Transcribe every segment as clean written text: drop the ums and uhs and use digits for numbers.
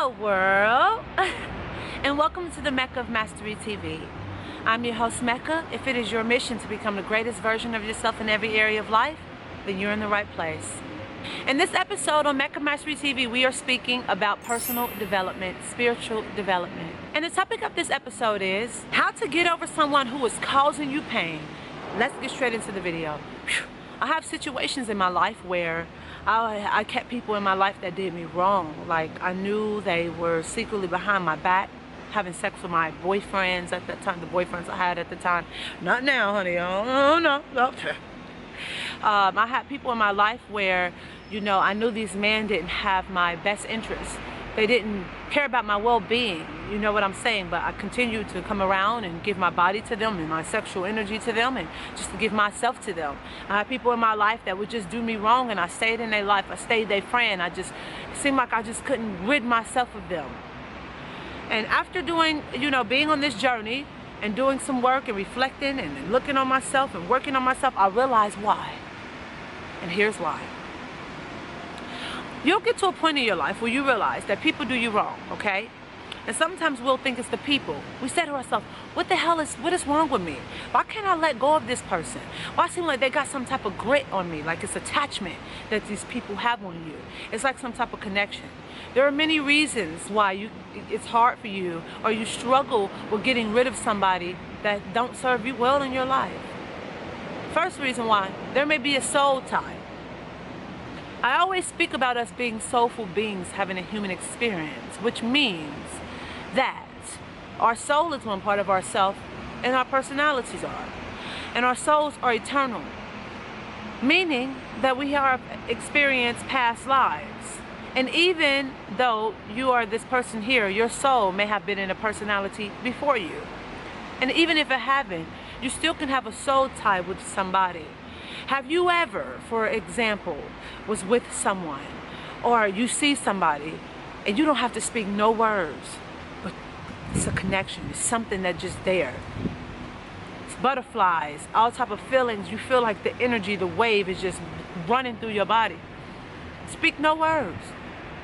Hello world, and welcome to the Mecca of Mastery TV. I'm your host Mecca. If it is your mission to become the greatest version of yourself in every area of life, then you're in the right place. In this episode on Mecca Mastery TV, we are speaking about personal development, spiritual development. And the topic of this episode is how to get over someone who is causing you pain. Let's get straight into the video. I have situations in my life where I kept people in my life that did me wrong. Like, I knew they were secretly behind my back, having sex with my boyfriends at that time, the boyfriends I had at the time. Not now, honey. Oh, no. I had people in my life where, you know, I knew these men didn't have my best interests. They didn't care about my well-being, you know what I'm saying? But I continued to come around and give my body to them and my sexual energy to them and just to give myself to them. I had people in my life that would just do me wrong, and I stayed in their life. I stayed their friend. It seemed like I just couldn't rid myself of them. And after doing, you know, being on this journey and doing some work and reflecting and looking on myself and working on myself, I realized why. And here's why. You'll get to a point in your life where you realize that people do you wrong, okay? And sometimes we'll think it's the people. We say to ourselves, what is wrong with me? Why can't I let go of this person? Why seem like they got some type of grit on me, like it's attachment that these people have on you? It's like some type of connection. There are many reasons why it's hard for you, or you struggle with getting rid of somebody that don't serve you well in your life. First reason why, there may be a soul tie. I always speak about us being soulful beings having a human experience, which means that our soul is one part of ourself and our personalities are. And our souls are eternal, meaning that we have experienced past lives. And even though you are this person here, your soul may have been in a personality before you. And even if it haven't, you still can have a soul tie with somebody. Have you ever, for example, was with someone, or you see somebody and you don't have to speak no words, but it's a connection, it's something that's just there. It's butterflies, all type of feelings. You feel like the energy, the wave is just running through your body. Speak no words.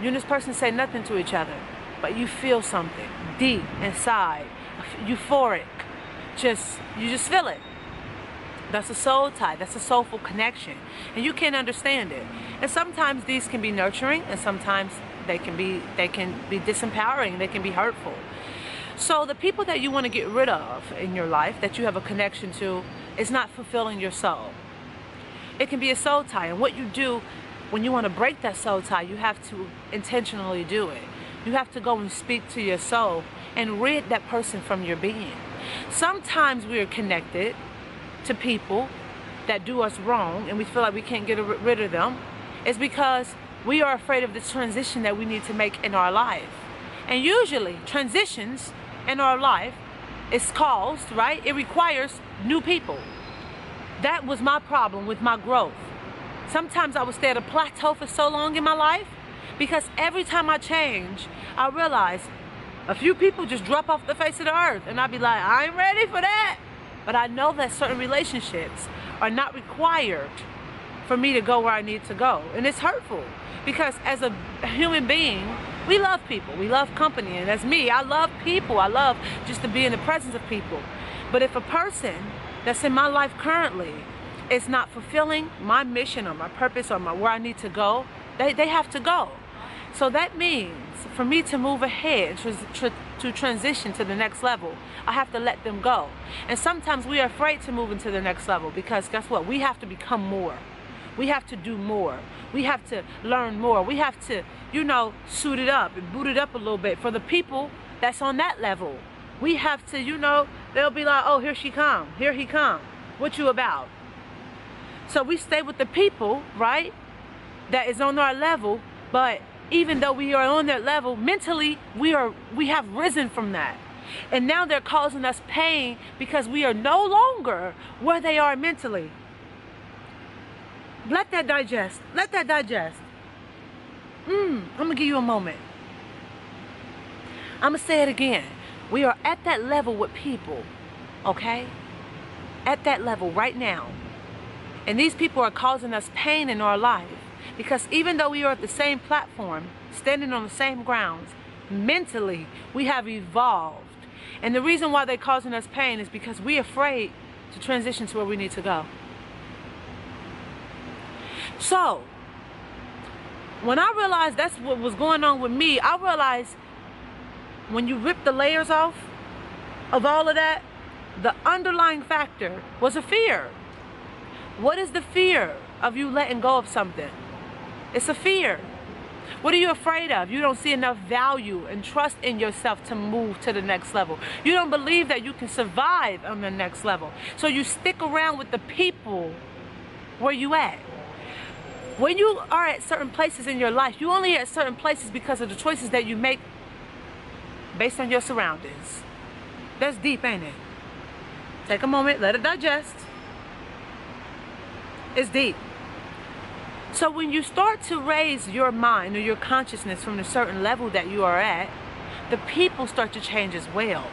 You and this person say nothing to each other, but you feel something deep inside, euphoric. You just feel it. That's a soul tie. That's a soulful connection. And you can't understand it. And sometimes these can be nurturing, and sometimes they can be disempowering. They can be hurtful. So the people that you want to get rid of in your life, that you have a connection to, is not fulfilling your soul. It can be a soul tie. And what you do when you want to break that soul tie, you have to intentionally do it. You have to go and speak to your soul and rid that person from your being. Sometimes we are connected to people that do us wrong and we feel like we can't get rid of them. It's because we are afraid of the transition that we need to make in our life. And usually transitions in our life is caused, right? It requires new people. That was my problem with my growth. Sometimes I would stay at a plateau for so long in my life because every time I change, I realize a few people just drop off the face of the earth, and I'd be like, I ain't ready for that. But I know that certain relationships are not required for me to go where I need to go. And it's hurtful because as a human being, we love people. We love company. And as me, I love people. I love just to be in the presence of people. But if a person that's in my life currently is not fulfilling my mission or my purpose or where I need to go, they have to go. So that means for me to move ahead, to transition to the next level, I have to let them go. And sometimes we are afraid to move into the next level because guess what? We have to become more. We have to do more. We have to learn more. We have to, you know, suit it up and boot it up a little bit. For the people that's on that level, we have to, you know, they'll be like, oh, here she come. Here he come. What you about? So we stay with the people, right, that is on our level, but even though we are on their level, mentally, we have risen from that. And now they're causing us pain because we are no longer where they are mentally. Let that digest. Let that digest. I'm going to give you a moment. I'm going to say it again. We are at that level with people, okay? At that level right now. And these people are causing us pain in our life. Because even though we are at the same platform, standing on the same grounds, mentally, we have evolved. And the reason why they're causing us pain is because we're afraid to transition to where we need to go. So, when I realized that's what was going on with me, I realized when you rip the layers off of all of that, the underlying factor was a fear. What is the fear of you letting go of something? It's a fear. What are you afraid of? You don't see enough value and trust in yourself to move to the next level. You don't believe that you can survive on the next level. So you stick around with the people where you at. When you are at certain places in your life, you only at certain places because of the choices that you make based on your surroundings. That's deep, ain't it? Take a moment, let it digest. It's deep. So when you start to raise your mind or your consciousness from a certain level that you are at, the people start to change as well.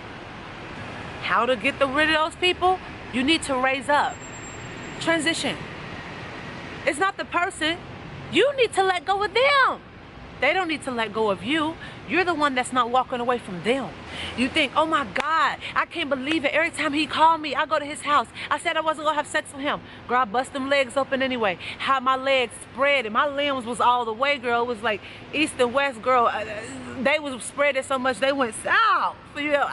How to get rid of those people? You need to raise up. Transition. It's not the person. You need to let go of them. They don't need to let go of you. You're the one that's not walking away from them. You think, oh my God, I can't believe it. Every time he called me, I go to his house. I said I wasn't going to have sex with him. Girl, I bust them legs open anyway. How my legs spread and my limbs was all the way, girl. It was like east and west, girl. They was spreading so much they went south. So you know,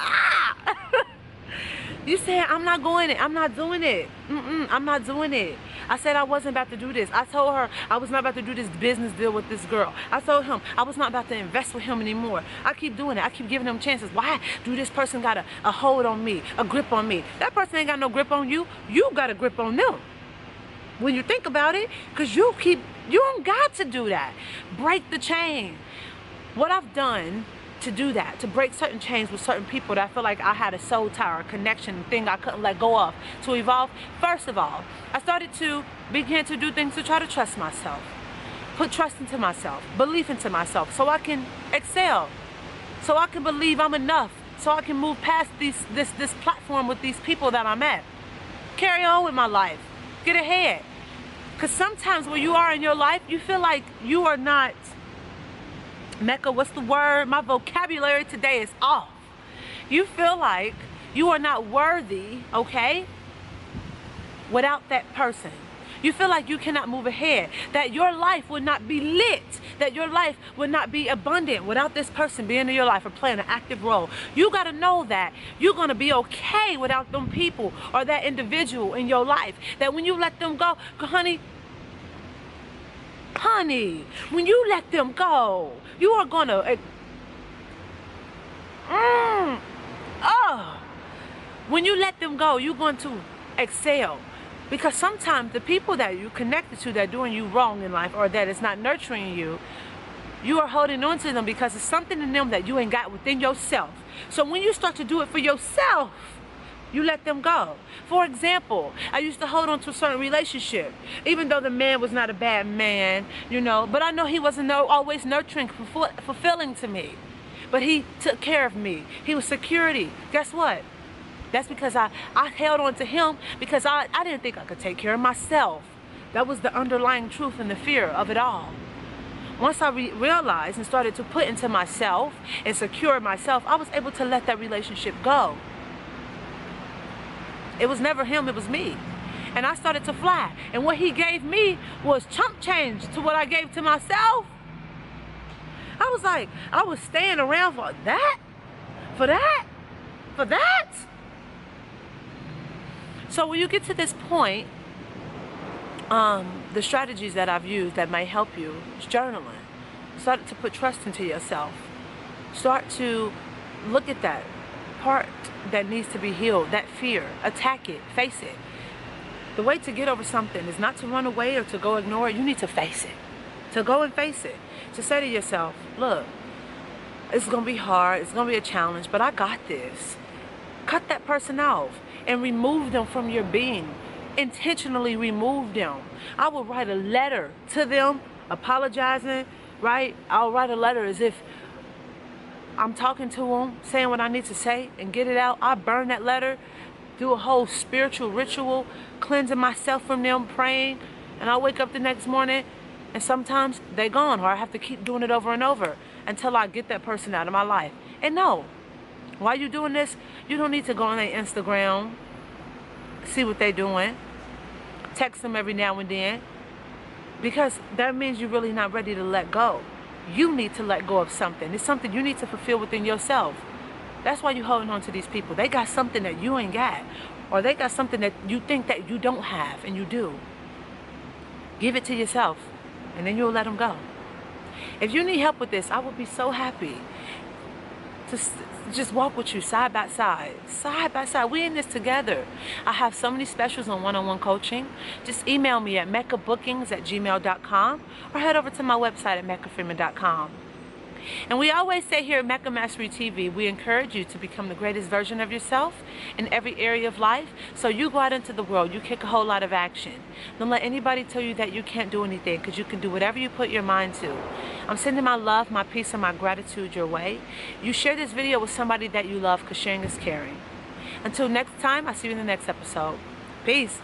You said, I'm not going it. I'm not doing it. I'm not doing it. I said I wasn't about to do this. I told her I was not about to do this business deal with this girl. I told him I was not about to invest with him anymore. I keep doing it. I keep giving them chances. Why do this person got a hold on me, a grip on me? That person ain't got no grip on you. You got a grip on them. When you think about it, because you don't got to do that. Break the chain. What I've done to do that, to break certain chains with certain people that I feel like I had a soul tie, a connection, thing I couldn't let go of, to evolve. First of all, I started to begin to do things to try to trust myself, put trust into myself, belief into myself, so I can excel, so I can believe I'm enough, so I can move past this platform with these people that I'm at, carry on with my life, get ahead. Because sometimes where you are in your life, you feel like you are not, Mecca, what's the word? My vocabulary today is off. You feel like you are not worthy, okay, without that person. You feel like you cannot move ahead, that your life would not be lit, that your life would not be abundant without this person being in your life or playing an active role. You got to know that you're going to be okay without them people or that individual in your life, that when you let them go, honey, when you let them go, you are gonna when you let them go, you're going to excel. Because sometimes the people that you connected to that are doing you wrong in life or that is not nurturing you, you are holding on to them because it's something in them that you ain't got within yourself. So when you start to do it for yourself, you let them go. For example, I used to hold on to a certain relationship, even though the man was not a bad man, you know, but I know he wasn't always nurturing, fulfilling to me. But he took care of me. He was security. Guess what? That's because I held on to him because I didn't think I could take care of myself. That was the underlying truth and the fear of it all. Once I realized and started to put into myself and secure myself, I was able to let that relationship go. It was never him, it was me. And I started to fly. And what he gave me was chump change to what I gave to myself. I was like, I was staying around for that? For that? For that? So when you get to this point, the strategies that I've used that might help you is journaling. Start to put trust into yourself. Start to look at that part that needs to be healed, that fear, attack it, face it. The way to get over something is not to run away or to go ignore it. You need to face it, to go and face it, to say to yourself, look, it's gonna be hard, it's gonna be a challenge, but I got this. Cut that person off and remove them from your being. Intentionally remove them. I will write a letter to them apologizing, right? I'll write a letter as if I'm talking to them, saying what I need to say and get it out. I burn that letter, do a whole spiritual ritual, cleansing myself from them, praying, and I wake up the next morning and sometimes they're gone, or I have to keep doing it over and over. until I get that person out of my life. And no, while you're doing this, you don't need to go on their Instagram, see what they're doing, text them every now and then, because that means you're really not ready to let go. You need to let go of something. It's something you need to fulfill within yourself. That's why you're holding on to these people. They got something that you ain't got, or they got something that you think that you don't have, and you do. Give it to yourself, and then you'll let them go. If you need help with this, I would be so happy to just walk with you side by side. Side by side. We in this together. I have so many specials on one-on-one coaching. Just email me at meccabookings@gmail.com or head over to my website at meccafreeman.com. And we always say here at Mecca Mastery TV, we encourage you to become the greatest version of yourself in every area of life. So you go out into the world, you kick a whole lot of action. Don't let anybody tell you that you can't do anything, because you can do whatever you put your mind to. I'm sending my love, my peace, and my gratitude your way. You share this video with somebody that you love, because sharing is caring. Until next time, I'll see you in the next episode. Peace.